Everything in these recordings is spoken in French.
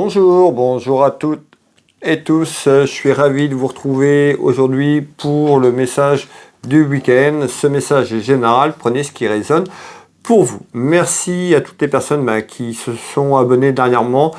Bonjour à toutes et tous. Je suis ravi de vous retrouver aujourd'hui pour le message du week-end. Ce message est général, prenez ce qui résonne pour vous. Merci à toutes les personnes qui se sont abonnées dernièrement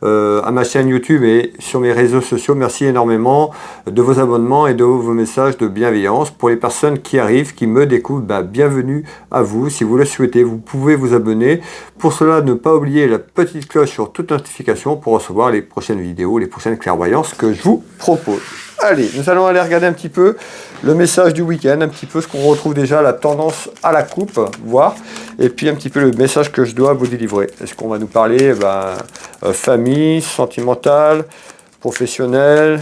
à ma chaîne YouTube et sur mes réseaux sociaux. Merci énormément de vos abonnements et de vos messages de bienveillance. Pour les personnes qui arrivent, qui me découvrent, bienvenue à vous. Si vous le souhaitez, vous pouvez vous abonner. Pour cela, ne pas oublier la petite cloche sur toute notification pour recevoir les prochaines vidéos, les prochaines clairvoyances que je vous propose. Allez, nous allons aller regarder un petit peu le message du week-end, un petit peu ce qu'on retrouve déjà, la tendance à la coupe, voir, et puis un petit peu le message que je dois vous délivrer. Est-ce qu'on va nous parler famille, sentimentale, professionnelle,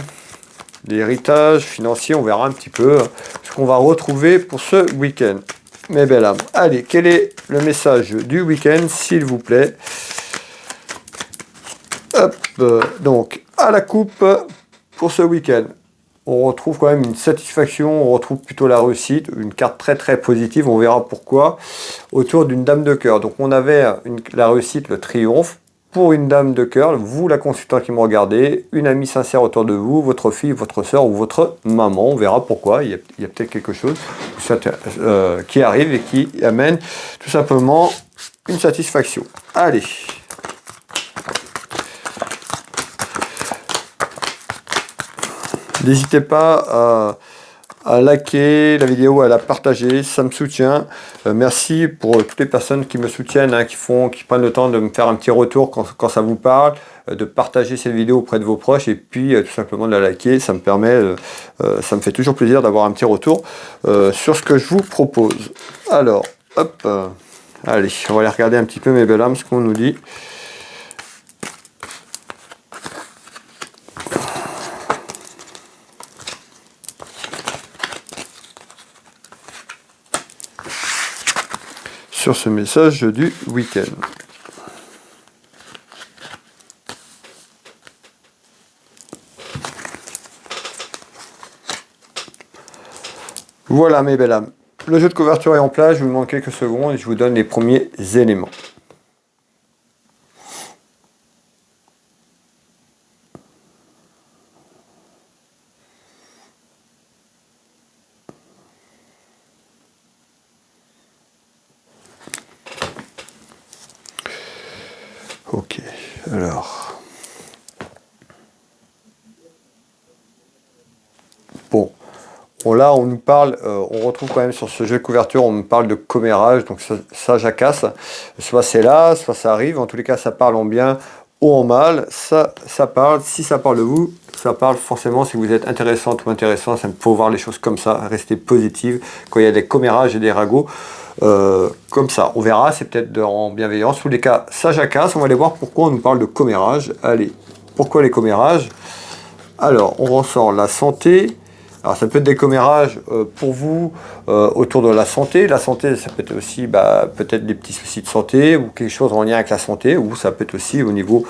l'héritage, financier, on verra un petit peu ce qu'on va retrouver pour ce week-end. Mes belles âmes. Allez, quel est le message du week-end, s'il vous plaît? Hop, donc, à la coupe pour ce week-end. On retrouve quand même une satisfaction, on retrouve plutôt la réussite, une carte très positive, on verra pourquoi, autour d'une dame de cœur. Donc on avait la réussite, le triomphe, pour une dame de cœur, vous la consultante qui me regardez, une amie sincère autour de vous, votre fille, votre soeur ou votre maman, on verra pourquoi, il y a peut-être quelque chose qui arrive et qui amène tout simplement une satisfaction. Allez. N'hésitez pas à liker la vidéo, à la partager, ça me soutient. Merci pour toutes les personnes qui me soutiennent, qui prennent le temps de me faire un petit retour quand ça vous parle, de partager cette vidéo auprès de vos proches et puis tout simplement de la liker. Ça me permet, ça me fait toujours plaisir d'avoir un petit retour sur ce que je vous propose. Alors, hop, allez, on va aller regarder un petit peu, mes belles âmes, ce qu'on nous dit. Sur ce message du week-end. Voilà mes belles âmes. Le jeu de couverture est en place, je vous demande quelques secondes et je vous donne les premiers éléments. Ok, alors. Bon, là on nous parle, on retrouve quand même sur ce jeu de couverture, on nous parle de commérage, donc ça jacasse. Soit c'est là, soit ça arrive, en tous les cas ça parle en bien ou en mal, ça parle, si ça parle de vous, ça parle forcément si vous êtes intéressante ou intéressant, il faut voir les choses comme ça, rester positive quand il y a des commérages et des ragots. Comme ça, on verra, c'est peut-être en bienveillance. En tous les cas, ça jacasse. On va aller voir pourquoi on nous parle de commérage. Allez, pourquoi les commérages? Alors, on ressort la santé. Alors, ça peut être des commérages pour vous autour de la santé. La santé, ça peut être aussi peut-être des petits soucis de santé ou quelque chose en lien avec la santé, ou ça peut être aussi au niveau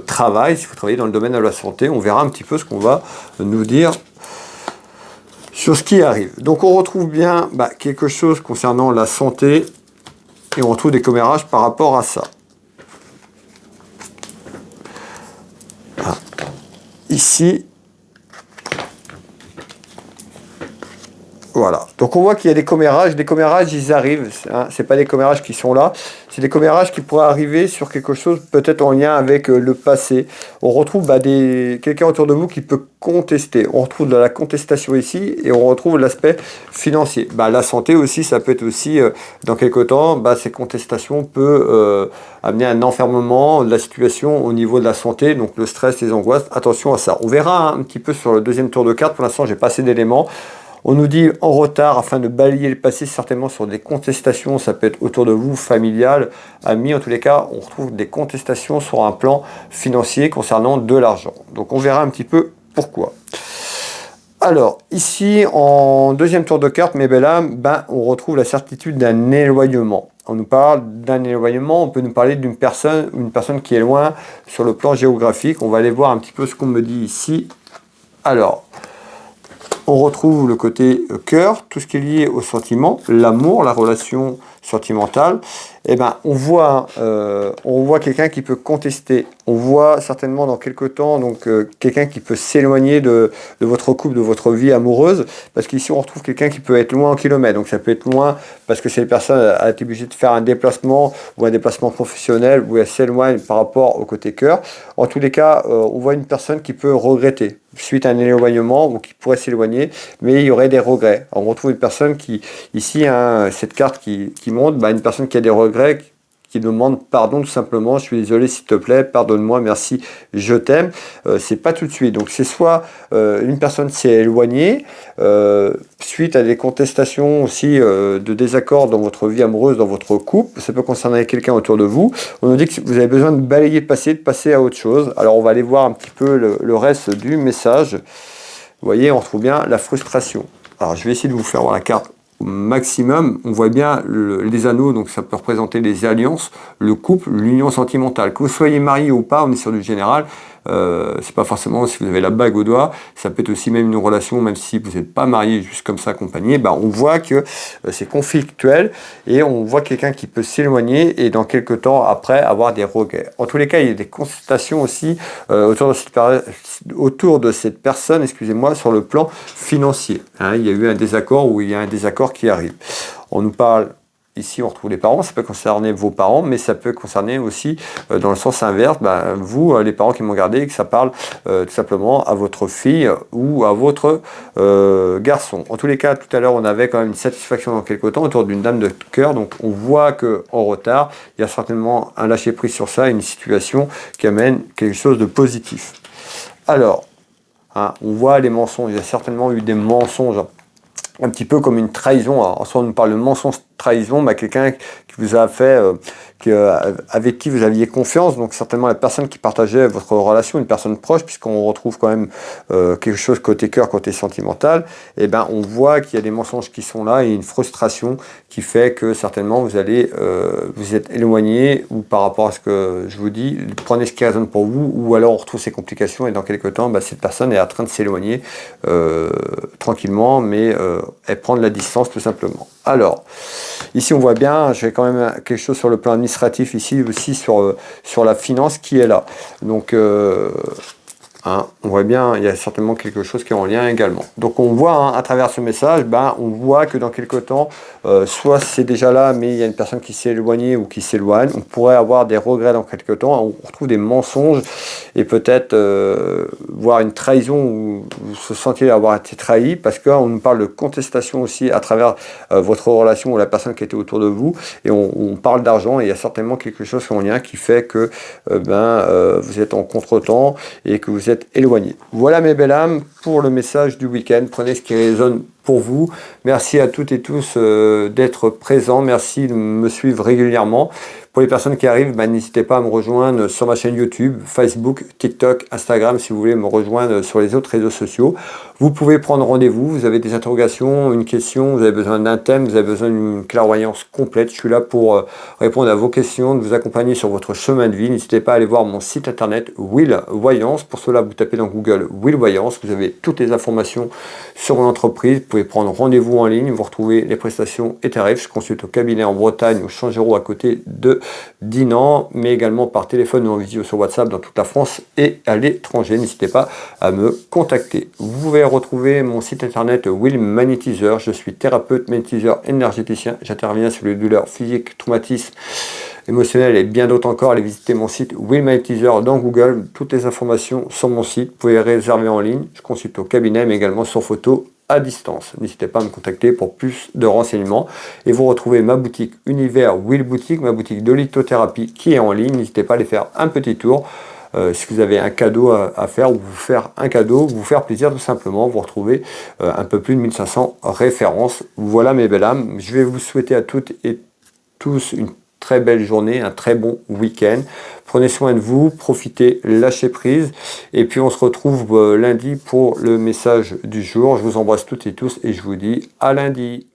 travail, si vous travaillez dans le domaine de la santé. On verra un petit peu ce qu'on va nous dire sur ce qui arrive. Donc on retrouve bien quelque chose concernant la santé et on retrouve des commérages par rapport à ça. Ici, voilà. Donc on voit qu'il y a des commérages ils arrivent, c'est pas des commérages qui sont là, c'est des commérages qui pourraient arriver sur quelque chose peut-être en lien avec le passé. On retrouve quelqu'un autour de vous qui peut contester. On retrouve de la contestation ici et on retrouve l'aspect financier. La santé aussi, ça peut être aussi dans quelque temps, ces contestations peuvent amener un enfermement de la situation au niveau de la santé, donc le stress, les angoisses. Attention à ça. On verra un petit peu sur le deuxième tour de carte. Pour l'instant, j'ai pas assez d'éléments. On nous dit en retard afin de balayer le passé, certainement sur des contestations, ça peut être autour de vous, familial, amis, en tous les cas, on retrouve des contestations sur un plan financier concernant de l'argent. Donc on verra un petit peu pourquoi. Alors, ici, en deuxième tour de carte, mes belles âmes, on retrouve la certitude d'un éloignement. On nous parle d'un éloignement, on peut nous parler d'une personne, une personne qui est loin sur le plan géographique. On va aller voir un petit peu ce qu'on me dit ici. Alors, on retrouve le côté cœur, tout ce qui est lié au sentiment, l'amour, la relation sentimentale. eh ben, on voit quelqu'un qui peut contester. On voit certainement dans quelques temps donc quelqu'un qui peut s'éloigner de votre couple, de votre vie amoureuse, parce qu'ici on retrouve quelqu'un qui peut être loin en kilomètres. Donc ça peut être loin parce que cette personne a été obligée de faire un déplacement ou un déplacement professionnel où elle s'éloigne par rapport au côté cœur. En tous les cas, on voit une personne qui peut regretter suite à un éloignement ou qui pourrait s'éloigner, mais il y aurait des regrets. Alors, on retrouve une personne qui, ici, hein, cette carte qui montre, une personne qui a des regrets, qui demande pardon tout simplement, je suis désolé s'il te plaît, pardonne-moi, merci, je t'aime. C'est pas tout de suite. Donc c'est soit une personne s'est éloignée suite à des contestations aussi de désaccords dans votre vie amoureuse, dans votre couple. Ça peut concerner quelqu'un autour de vous. On nous dit que vous avez besoin de balayer le passé, de passer à autre chose. Alors on va aller voir un petit peu le reste du message. Vous voyez, on retrouve bien la frustration. Alors je vais essayer de vous faire voir la carte maximum. On voit bien les anneaux, donc ça peut représenter les alliances, le couple, l'union sentimentale. Que vous soyez marié ou pas, on est sur du général. C'est pas forcément si vous avez la bague au doigt, ça peut être aussi même une relation, même si vous n'êtes pas marié, juste comme ça accompagné, on voit que c'est conflictuel et on voit quelqu'un qui peut s'éloigner et dans quelques temps après avoir des regrets. En tous les cas, il y a des constatations aussi autour de cette personne, excusez-moi, sur le plan financier. Il y a eu un désaccord ou il y a un désaccord qui arrive. On nous parle. Ici, on retrouve les parents, ça peut concerner vos parents, mais ça peut concerner aussi, dans le sens inverse, vous, les parents qui m'ont regardé, et que ça parle tout simplement à votre fille ou à votre garçon. En tous les cas, tout à l'heure, on avait quand même une satisfaction dans quelques temps autour d'une dame de cœur, donc on voit qu'en retard, il y a certainement un lâcher-prise sur ça, une situation qui amène quelque chose de positif. Alors, on voit les mensonges, il y a certainement eu des mensonges, un petit peu comme une trahison. Alors, en soi, on nous parle de mensonge trahison, quelqu'un qui vous a fait, avec qui vous aviez confiance, donc certainement la personne qui partageait votre relation, une personne proche, puisqu'on retrouve quand même quelque chose côté cœur, côté sentimental, on voit qu'il y a des mensonges qui sont là et une frustration qui fait que certainement vous allez vous êtes éloigné ou par rapport à ce que je vous dis, prenez ce qui résonne pour vous, ou alors on retrouve ces complications et dans quelques temps, cette personne est en train de s'éloigner tranquillement, mais elle prend de la distance tout simplement. Alors, ici on voit bien, j'ai quand même quelque chose sur le plan administratif, ici aussi sur la finance qui est là. Donc, on voit bien, il y a certainement quelque chose qui est en lien également. Donc on voit à travers ce message, on voit que dans quelques temps, soit c'est déjà là, mais il y a une personne qui s'est éloignée ou qui s'éloigne. On pourrait avoir des regrets dans quelques temps. On retrouve des mensonges et peut-être voir une trahison où vous se sentiez avoir été trahi, parce qu'on nous parle de contestation aussi à travers votre relation ou la personne qui était autour de vous. Et on parle d'argent et il y a certainement quelque chose en lien qui fait que vous êtes en contretemps et que vous êtes éloigné. Voilà mes belles âmes pour le message du week-end. Prenez ce qui résonne pour vous. Merci à toutes et tous d'être présents. Merci de me suivre régulièrement. Pour les personnes qui arrivent, n'hésitez pas à me rejoindre sur ma chaîne YouTube, Facebook, TikTok, Instagram, si vous voulez me rejoindre sur les autres réseaux sociaux. Vous pouvez prendre rendez-vous, vous avez des interrogations, une question, vous avez besoin d'un thème, vous avez besoin d'une clairvoyance complète. Je suis là pour répondre à vos questions, de vous accompagner sur votre chemin de vie. N'hésitez pas à aller voir mon site internet Will Voyance. Pour cela, vous tapez dans Google Will Voyance. Vous avez toutes les informations sur mon entreprise. Vous pouvez prendre rendez-vous en ligne, vous retrouvez les prestations et tarifs. Je consulte au cabinet en Bretagne, au Changero à côté de Dinan, mais également par téléphone ou en visio sur WhatsApp dans toute la France et à l'étranger. N'hésitez pas à me contacter. Vous pouvez retrouver mon site internet Will Magnétiseur. Je suis thérapeute, magnétiseur, énergéticien. J'interviens sur les douleurs physiques, traumatismes, émotionnels et bien d'autres encore. Allez visiter mon site Will Magnétiseur dans Google. Toutes les informations sur mon site. Vous pouvez réserver en ligne. Je consulte au cabinet, mais également sur photo à distance. N'hésitez pas à me contacter pour plus de renseignements. Et vous retrouvez ma boutique Univers Will Boutique, ma boutique de lithothérapie qui est en ligne. N'hésitez pas à aller faire un petit tour. Si vous avez un cadeau à faire ou vous faire un cadeau, vous faire plaisir tout simplement, vous retrouvez un peu plus de 1500 références. Voilà mes belles âmes. Je vais vous souhaiter à toutes et tous une très belle journée, un très bon week-end. Prenez soin de vous, profitez, lâchez prise. Et puis on se retrouve lundi pour le message du jour. Je vous embrasse toutes et tous et je vous dis à lundi.